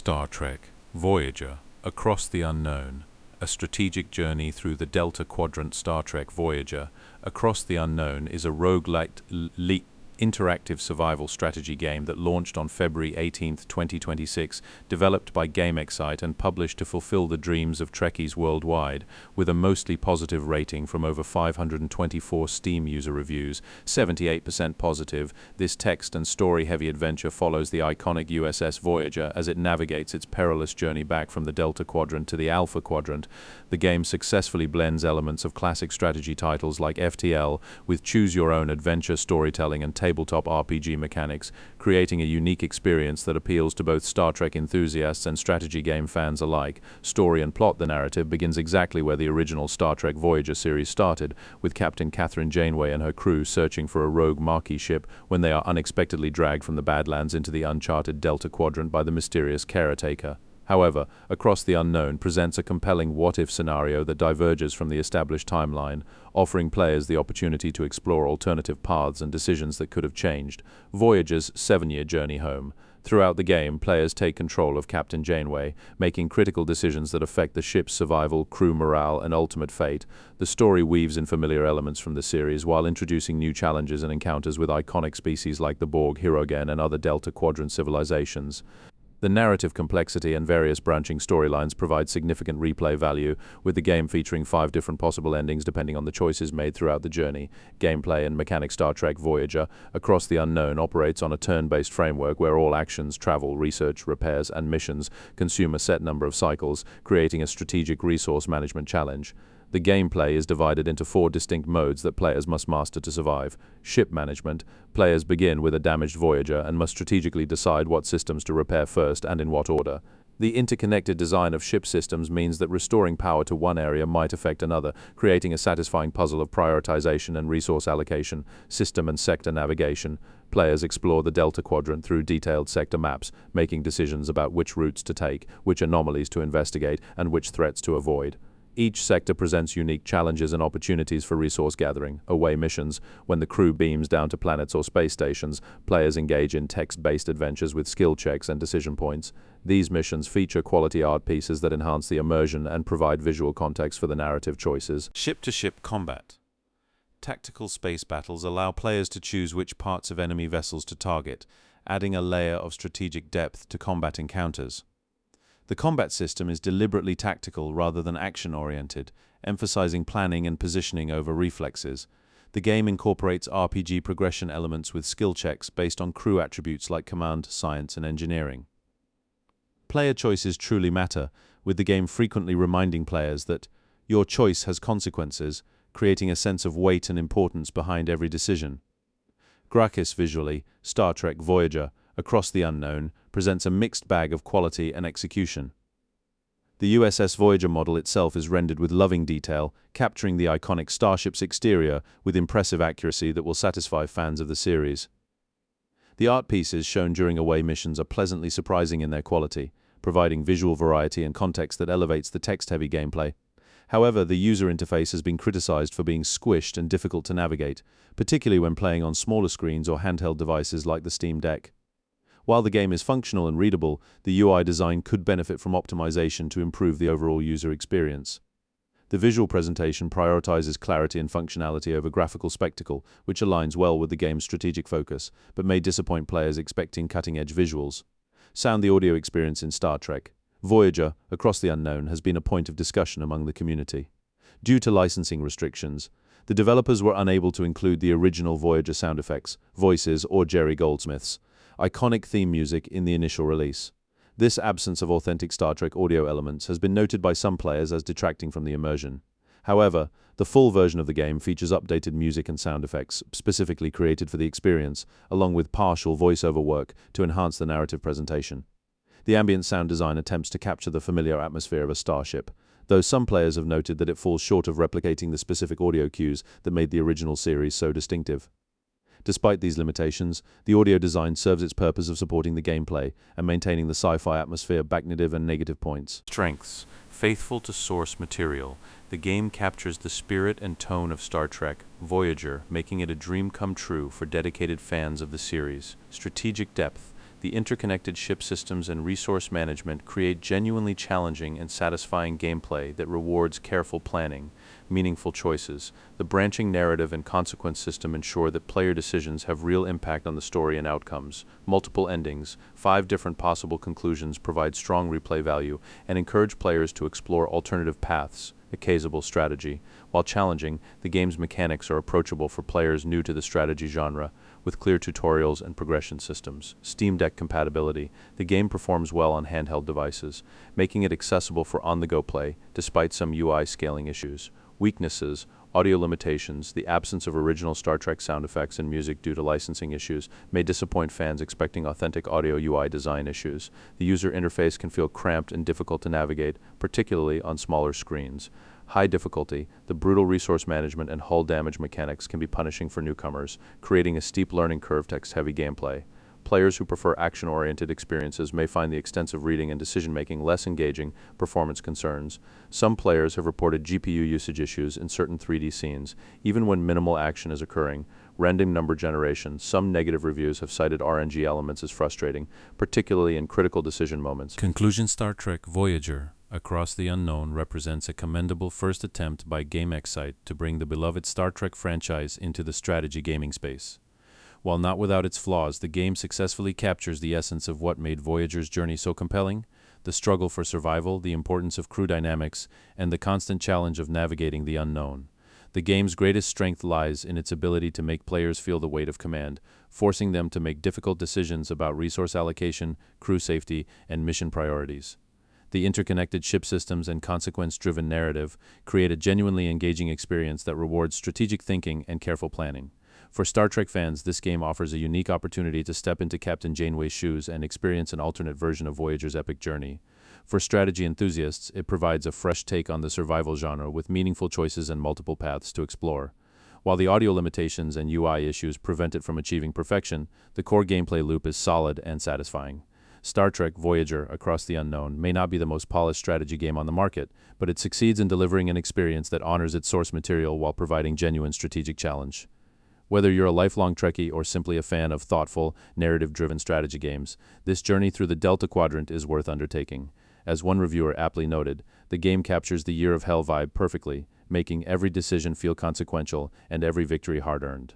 Star Trek Voyager, Across the Unknown, a strategic journey through the Delta Quadrant. Star Trek Voyager, Across the Unknown is a rogue-lite interactive survival strategy game that launched on February 18, 2026, developed by Gamexcite and published to fulfill the dreams of Trekkies worldwide, with a mostly positive rating from over 524 Steam user reviews, 78% positive. This text and story-heavy adventure follows the iconic U.S.S. Voyager as it navigates its perilous journey back from the Delta Quadrant to the Alpha Quadrant. The game successfully blends elements of classic strategy titles like FTL with choose-your-own adventure storytelling and tabletop RPG mechanics, creating a unique experience that appeals to both Star Trek enthusiasts and strategy game fans alike. Story and plot. The narrative begins exactly where the original Star Trek Voyager series started, with Captain Kathryn Janeway and her crew searching for a rogue Maquis ship when they are unexpectedly dragged from the Badlands into the uncharted Delta Quadrant by the mysterious caretaker. However, Across the Unknown presents a compelling what-if scenario that diverges from the established timeline, offering players the opportunity to explore alternative paths and decisions that could have changed Voyager's 7-year journey home. Throughout the game, players take control of Captain Janeway, making critical decisions that affect the ship's survival, crew morale, and ultimate fate. The story weaves in familiar elements from the series while introducing new challenges and encounters with iconic species like the Borg, Hirogen, and other Delta Quadrant civilizations. The narrative complexity and various branching storylines provide significant replay value, with the game featuring 5 different possible endings depending on the choices made throughout the journey. Gameplay and mechanics. Star Trek Voyager, Across the Unknown operates on a turn-based framework where all actions, travel, research, repairs, and missions consume a set number of cycles, creating a strategic resource management challenge. The gameplay is divided into 4 distinct modes that players must master to survive. Ship management. Players begin with a damaged Voyager and must strategically decide what systems to repair first and in what order. The interconnected design of ship systems means that restoring power to one area might affect another, creating a satisfying puzzle of prioritization and resource allocation. System and sector navigation. Players explore the Delta Quadrant through detailed sector maps, making decisions about which routes to take, which anomalies to investigate, and which threats to avoid. Each sector presents unique challenges and opportunities for resource gathering. Away missions. When the crew beams down to planets or space stations, players engage in text-based adventures with skill checks and decision points. These missions feature quality art pieces that enhance the immersion and provide visual context for the narrative choices. Ship-to-ship combat. Tactical space battles allow players to choose which parts of enemy vessels to target, adding a layer of strategic depth to combat encounters. The combat system is deliberately tactical rather than action-oriented, emphasizing planning and positioning over reflexes. The game incorporates RPG progression elements with skill checks based on crew attributes like command, science, and engineering. Player choices truly matter, with the game frequently reminding players that your choice has consequences, creating a sense of weight and importance behind every decision. Graphically. Visually, Star Trek Voyager, Across the Unknown, presents a mixed bag of quality and execution. The U.S.S. Voyager model itself is rendered with loving detail, capturing the iconic starship's exterior with impressive accuracy that will satisfy fans of the series. The art pieces shown during away missions are pleasantly surprising in their quality, providing visual variety and context that elevates the text-heavy gameplay. However, the user interface has been criticized for being squished and difficult to navigate, particularly when playing on smaller screens or handheld devices like the Steam Deck. While the game is functional and readable, the UI design could benefit from optimization to improve the overall user experience. The visual presentation prioritizes clarity and functionality over graphical spectacle, which aligns well with the game's strategic focus, but may disappoint players expecting cutting-edge visuals. Sound. The audio experience in Star Trek Voyager, Across the Unknown has been a point of discussion among the community. Due to licensing restrictions, the developers were unable to include the original Voyager sound effects, voices, or Jerry Goldsmith's iconic theme music in the initial release. This absence of authentic Star Trek audio elements has been noted by some players as detracting from the immersion. However, the full version of the game features updated music and sound effects, specifically created for the experience, along with partial voiceover work to enhance the narrative presentation. The ambient sound design attempts to capture the familiar atmosphere of a starship, though some players have noted that it falls short of replicating the specific audio cues that made the original series so distinctive. Despite these limitations, the audio design serves its purpose of supporting the gameplay and maintaining the sci-fi atmosphere. Negative and negative points. Strengths. Faithful to source material, the game captures the spirit and tone of Star Trek Voyager, making it a dream come true for dedicated fans of the series. Strategic depth. the interconnected ship systems and resource management create genuinely challenging and satisfying gameplay that rewards careful planning, meaningful choices. The branching narrative and consequence system ensure that player decisions have real impact on the story and outcomes. Multiple endings, 5 different possible conclusions provide strong replay value and encourage players to explore alternative paths. A casable strategy. While challenging, the game's mechanics are approachable for players new to the strategy genre, with clear tutorials and progression systems. Steam Deck compatibility. The game performs well on handheld devices, making it accessible for on-the-go play, despite some UI scaling issues. Weaknesses: audio limitations. The absence of original Star Trek sound effects and music due to licensing issues may disappoint fans expecting authentic audio UI design issues. The user interface can feel cramped and difficult to navigate, particularly on smaller screens. High difficulty. The brutal resource management and hull damage mechanics can be punishing for newcomers, creating a steep learning curve text-heavy gameplay. Players who prefer action-oriented experiences may find the extensive reading and decision-making less engaging. Performance concerns. Some players have reported GPU usage issues in certain 3D scenes, even when minimal action is occurring. Random number generation. Some negative reviews have cited RNG elements as frustrating, particularly in critical decision moments. Conclusion: Star Trek Voyager Across the Unknown represents a commendable first attempt by Gamexcite to bring the beloved Star Trek franchise into the strategy gaming space. While not without its flaws, the game successfully captures the essence of what made Voyager's journey so compelling: the struggle for survival, the importance of crew dynamics, and the constant challenge of navigating the unknown. The game's greatest strength lies in its ability to make players feel the weight of command, forcing them to make difficult decisions about resource allocation, crew safety, and mission priorities. The interconnected ship systems and consequence-driven narrative create a genuinely engaging experience that rewards strategic thinking and careful planning. For Star Trek fans, this game offers a unique opportunity to step into Captain Janeway's shoes and experience an alternate version of Voyager's epic journey. For strategy enthusiasts, it provides a fresh take on the survival genre with meaningful choices and multiple paths to explore. While the audio limitations and UI issues prevent it from achieving perfection, the core gameplay loop is solid and satisfying. Star Trek Voyager Across the Unknown may not be the most polished strategy game on the market, but it succeeds in delivering an experience that honors its source material while providing genuine strategic challenge. Whether you're a lifelong Trekkie or simply a fan of thoughtful, narrative-driven strategy games, this journey through the Delta Quadrant is worth undertaking. As one reviewer aptly noted, the game captures the Year of Hell vibe perfectly, making every decision feel consequential and every victory hard-earned.